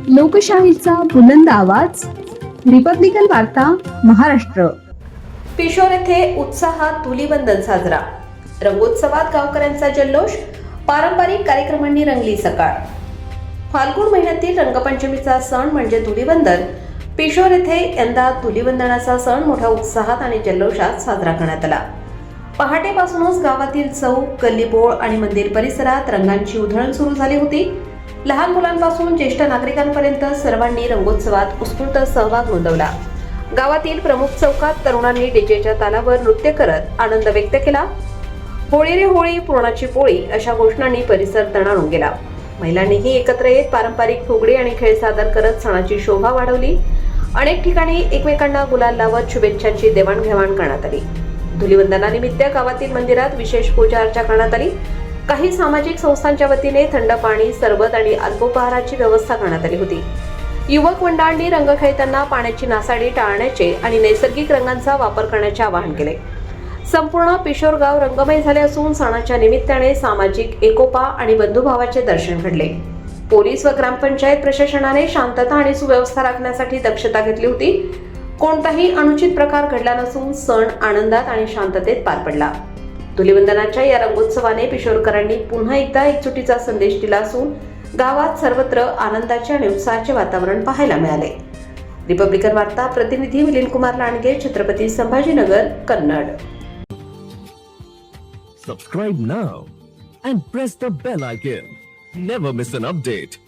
लोकशाहीचा बुलंद आवाज, रिपब्लिकन वार्ता, महाराष्ट्र. पिशोर येथे उत्साहात धुलीवंदन साजरा. रंगोत्सवात गावकऱ्यांचा जल्लोष, पारंपरिक कार्यक्रमांनी रंगली सकाळ. फाल्गुन महिन्यातील रंगपंचमीचा सण म्हणजे धुलीवंदन. पिशोर येथे यंदा धुलीवंदनाचा सण मोठ्या उत्साहात आणि जल्लोषात साजरा करण्यात आला. पहाटेपासूनच गावातील चौक, गल्लीबोळ आणि मंदिर परिसरात रंगांची उधळण सुरू झाली होती. लहान मुलांपासून ज्येष्ठ नागरिकांपर्यंत सर्वांनी रंगोत्सवात उत्स्फूर्त सहभाग नोंदवला. गावातील प्रमुख चौकात तरुणांनी डीजेच्या तालावर नृत्य करत आनंद व्यक्त केला. होळी रे होळी, पुरणाची पोळी अशा घोषणांनी परिसर तणाणून गेला. महिलांनीही एकत्र येत पारंपरिक फुगडी आणि खेळ सादर करत सणाची शोभा वाढवली. अनेक ठिकाणी एकमेकांना गुलाल लावत शुभेच्छांची देवाणघेवाण करण्यात आली. धुलीवंदनानिमित्त गावातील मंदिरात विशेष पूजा अर्चा करण्यात आली. काही सामाजिक संस्थांच्या वतीने थंड पाणी, सरबत आणि अल्पोपहाराची व्यवस्था करण्यात आली होती. युवक मंडळांनी रंग खेळताना पाण्याची नासाडी टाळण्याचे आणि नैसर्गिक रंगांचा वापर करण्याचे आवाहन केले. संपूर्ण पिशोर गाव रंगमय झाले असून सणाच्या निमित्ताने सामाजिक एकोपा आणि बंधुभावाचे दर्शन घडले. पोलीस व ग्रामपंचायत प्रशासनाने शांतता आणि सुव्यवस्था राखण्यासाठी दक्षता घेतली होती. कोणताही अनुचित प्रकार घडला नसून सण आनंदात आणि शांततेत पार पडला. धुलीवंदनाच्या या रंगोत्सवाने पिशोरकरांनी पुन्हा एकदा एकजुटीचा संदेश दिला असून गावात सर्वत्र आनंदाचे आणि उत्साहाचे वातावरण पाहायला मिळाले. रिपब्लिकन वार्ता प्रतिनिधी Milind Kumar Landge, Chhatrapati Sambhajinagar, Kannada. Subscribe now and press the bell icon. Never miss an update.